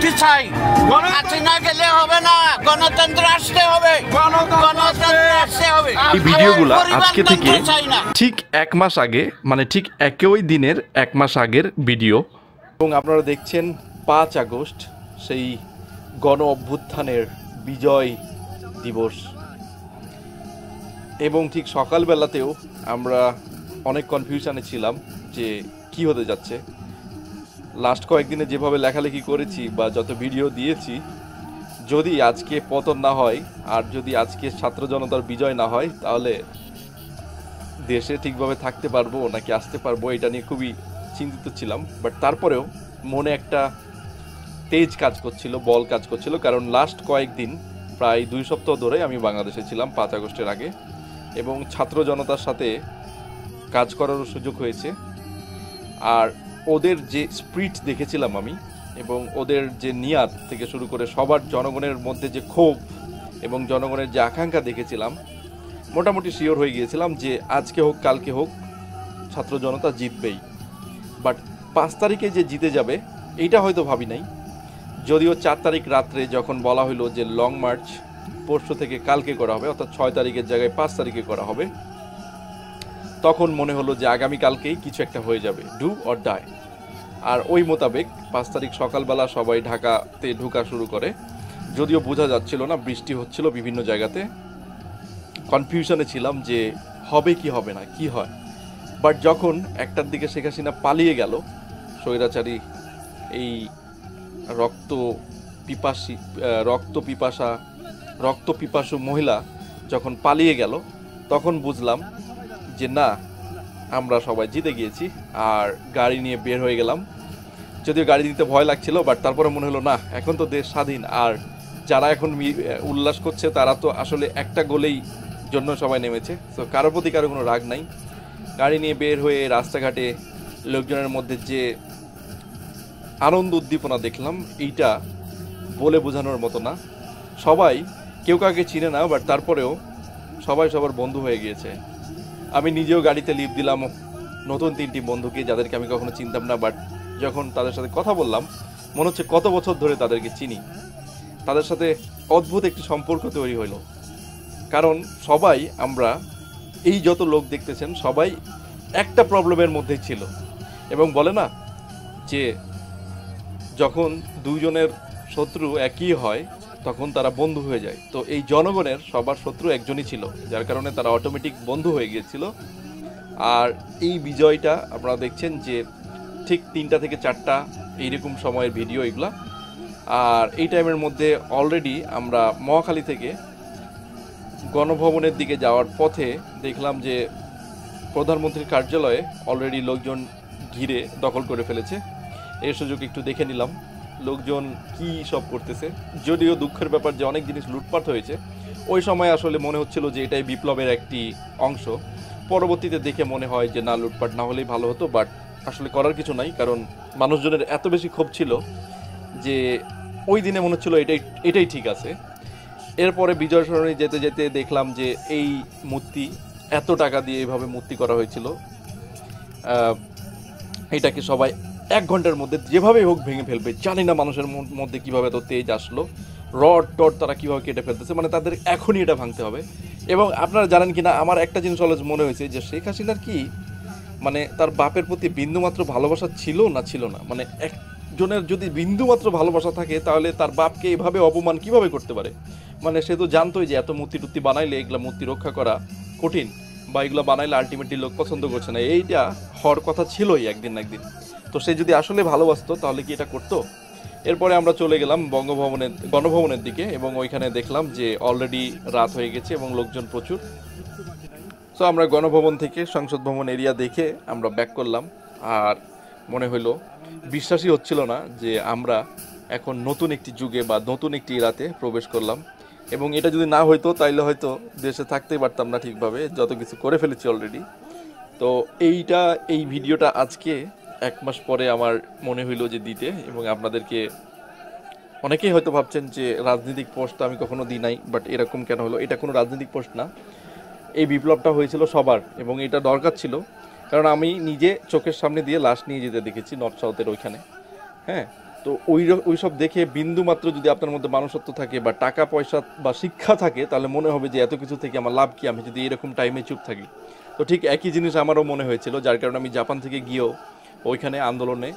মুক্তি চাই, হাসিনা গেলে হবে না, গণতন্ত্র আসতে হবে, গণতন্ত্র আসতে হবে। এই ভিডিওগুলো আজকে থেকে ঠিক 1 মাস আগে, মানে ঠিক একই দিনের 1 মাস আগের ভিডিও। এবং আপনারা দেখছেন 5 আগস্ট সেই গণ অভ্যুত্থানের বিজয় দিবস। এবং ঠিক সকালবেলাতেও আমরা অনেক কনফিউশনে ছিলাম যে কি হতে যাচ্ছে। লাস্ট কয়েকদিনে যেভাবে লেখালেখি করেছি বা যত ভিডিও দিয়েছি, যদি আজকে পতন না হয় আর যদি আজকে ছাত্র জনতার বিজয় না হয়, তাহলে দেশে ঠিকভাবে থাকতে পারবো নাকি আসতে পারবো, এটা নিয়ে খুবই চিন্তিত ছিলাম। বাট তারপরেও মনে একটা তেজ কাজ করছিল, বল কাজ করছিল, কারণ লাস্ট কয়েকদিন প্রায় 2 সপ্তাহ ধরে আমি বাংলাদেশে ছিলাম 5 আগস্টের আগে, এবং ছাত্র জনতার সাথে কাজ করারও সুযোগ হয়েছে। আর ওদের যে স্পিরিট দেখেছিলাম আমি, এবং ওদের যে নিয়াত থেকে শুরু করে সবার জনগণের মধ্যে যে ক্ষোভ এবং জনগণের যে আকাঙ্ক্ষা দেখেছিলাম, মোটামুটি শিওর হয়ে গিয়েছিলাম যে আজকে হোক কালকে হোক ছাত্র জনতা জিতবেই। বাট 5 তারিখে যে জিতে যাবে এইটা হয়তো ভাবি নাই। যদিও 4 তারিখ রাত্রে যখন বলা হলো যে লং মার্চ পরশু থেকে কালকে করা হবে, অর্থাৎ 6 তারিখের জায়গায় 5 তারিখে করা হবে, তখন মনে হলো যে আগামীকালকেই কিছু একটা হয়ে যাবে, ডু অর ডাই। আর ওই মোতাবেক 5 তারিখ সকালবেলা সবাই ঢাকাতে ঢোকা শুরু করে। যদিও বোঝা যাচ্ছিল না, বৃষ্টি হচ্ছিল বিভিন্ন জায়গাতে, কনফিউশনে ছিলাম যে হবে কি হবে না, কি হয়। বাট যখন 1টার দিকে শেখ হাসিনা পালিয়ে গেল, স্বৈরাচারী এই রক্ত পিপাসু মহিলা যখন পালিয়ে গেল, তখন বুঝলাম যে না, আমরা সবাই জিতে গিয়েছি। আর গাড়ি নিয়ে বের হয়ে গেলাম। যদিও গাড়ি দিতে ভয় লাগছিল, বাট তারপরে মনে হলো না, এখন তো দেশ স্বাধীন, আর যারা এখন উল্লাস করছে তারা তো আসলে একটা গোলেই জন্য সবাই নেমেছে, তো কারোর প্রতি কারো কোনো রাগ নাই। গাড়ি নিয়ে বের হয়ে রাস্তাঘাটে লোকজনের মধ্যে যে আনন্দ উদ্দীপনা দেখলাম, এইটা বলে বোঝানোর মতো না। সবাই কেউ কাউকে চিনে না, বাট তারপরেও সবাই সবার বন্ধু হয়ে গিয়েছে। আমি নিজেও গাড়িতে লিফট দিলাম নতুন 3টি বন্ধুকে, যাদেরকে আমি কখনো চিনতাম না, বাট যখন তাদের সাথে কথা বললাম মনে হচ্ছে কত বছর ধরে তাদেরকে চিনি। তাদের সাথে অদ্ভুত একটি সম্পর্ক তৈরি হইল, কারণ সবাই আমরা এই যত লোক দেখতেছেন সবাই একটা প্রবলেমের মধ্যেই ছিল। এবং বলে না যে যখন দুজনের শত্রু একই হয় তখন তারা বন্ধু হয়ে যায়, তো এই জনগণের সবার শত্রু একজনই ছিল, যার কারণে তারা অটোমেটিক বন্ধু হয়ে গিয়েছিল। আর এই বিজয়টা আপনারা দেখছেন যে ঠিক 3টা থেকে 4টা এইরকম সময়ের ভিডিও এগুলা। আর এই টাইমের মধ্যে অলরেডি আমরা মহাখালী থেকে গণভবনের দিকে যাওয়ার পথে দেখলাম যে প্রধানমন্ত্রীর কার্যালয়ে অলরেডি লোকজন ঘিরে দখল করে ফেলেছে। এই সুযোগ একটু দেখে নিলাম লোকজন কি সব করতেছে। যদিও দুঃখের ব্যাপার যে অনেক জিনিস লুটপাট হয়েছে, ওই সময় আসলে মনে হচ্ছিল যে এটাই বিপ্লবের একটি অংশ। পরবর্তীতে দেখে মনে হয় যে না, লুটপাট না হলেই ভালো হতো, বাট আসলে করার কিছু নাই, কারণ মানুষজনের এত বেশি ক্ষোভ ছিল যে ওই দিনে মনে হচ্ছিল এটাই ঠিক আছে। এরপরে বিজয় সরণি যেতে যেতে দেখলাম যে এই মূর্তি এত টাকা দিয়ে এইভাবে মূর্তি করা হয়েছিল, এটাকে সবাই 1 ঘন্টার মধ্যে যেভাবে হোক ভেঙে ফেলবে। জানি না মানুষের মধ্যে কীভাবে এত তেজ আসলো, রড টড তারা কীভাবে কেটে ফেলতেছে, মানে তাদের এখনই এটা ভাঙতে হবে। এবং আপনারা জানেন কিনা, আমার একটা জিনিস অলওয়েজ মনে হয়েছে যে শেখ হাসিনার কি মানে তার বাপের প্রতি বিন্দুমাত্র ভালোবাসা ছিল না, মানে একজনের যদি বিন্দুমাত্র ভালোবাসা থাকে তাহলে তার বাপকে এভাবে অপমান কিভাবে করতে পারে। মানে সে তো জানতোই যে এত মূর্তি টুর্তি বানাইলে এগুলা মূর্তি রক্ষা করা কঠিন, বা এগুলো বানাইলে আলটিমেটলি লোক পছন্দ করছে না, এইটা হওয়ার কথা ছিলই একদিন না একদিন। তো সে যদি আসলে ভালোবাসতো তাহলে কি এটা করতো? এরপরে আমরা চলে গেলাম গণভবনের দিকে, এবং ওইখানে দেখলাম যে অলরেডি রাত হয়ে গেছে এবং লোকজন প্রচুর। সো আমরা গণভবন থেকে সংসদ ভবন এরিয়া দেখে আমরা ব্যাক করলাম। আর মনে হইলো, বিশ্বাসই হচ্ছিল না যে আমরা এখন নতুন একটি যুগে বা নতুন একটি এরাতে প্রবেশ করলাম। এবং এটা যদি না হইতো তাইলে হয়তো দেশে থাকতেই পারতাম না ঠিকভাবে, যত কিছু করে ফেলেছি অলরেডি। তো এই ভিডিওটা আজকে 1 মাস পরে আমার মনে হইলো যে দিতে, এবং আপনাদেরকে অনেকেই হয়তো ভাবছেন যে রাজনৈতিক পোস্ট আমি কখনো দিই নাই, বাট এরকম কেন হলো? এটা কোনো রাজনৈতিক পোস্ট না, এই বিপ্লবটা হয়েছিল সবার, এবং এটা দরকার ছিল। কারণ আমি নিজে চোখের সামনে দিয়ে লাশ নিয়ে যেতে দেখেছি নর্থ সাউথের ওইখানে, হ্যাঁ। তো ওই সব দেখে বিন্দু মাত্র যদি আপনার মধ্যে মানুষত্ব থাকে বা টাকা পয়সা বা শিক্ষা থাকে, তাহলে মনে হবে যে এত কিছু থেকে আমার লাভ কি, আমি যদি এরকম টাইমে চুপ থাকি। তো ঠিক একই জিনিস আমারও মনে হয়েছিল, যার কারণে আমি জাপান থেকে গিয়েও ওইখানে আন্দোলনে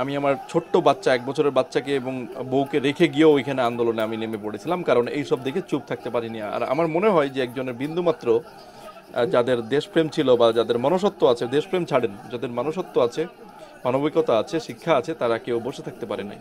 আমি আমার ছোট্ট বাচ্চা 1 বছরের বাচ্চাকে এবং বউকে রেখে গিয়েও ওইখানে আন্দোলনে আমি নেমে পড়েছিলাম, কারণ এইসব দেখে চুপ থাকতে পারিনি। আর আমার মনে হয় যে একজনের বিন্দুমাত্র যাদের দেশপ্রেম ছিল বা যাদের মনুষ্যত্ব আছে, দেশপ্রেম ছাড়েন, যাদের মনুষ্যত্ব আছে, মানবিকতা আছে, শিক্ষা আছে, তারা কেউ বসে থাকতে পারে নাই।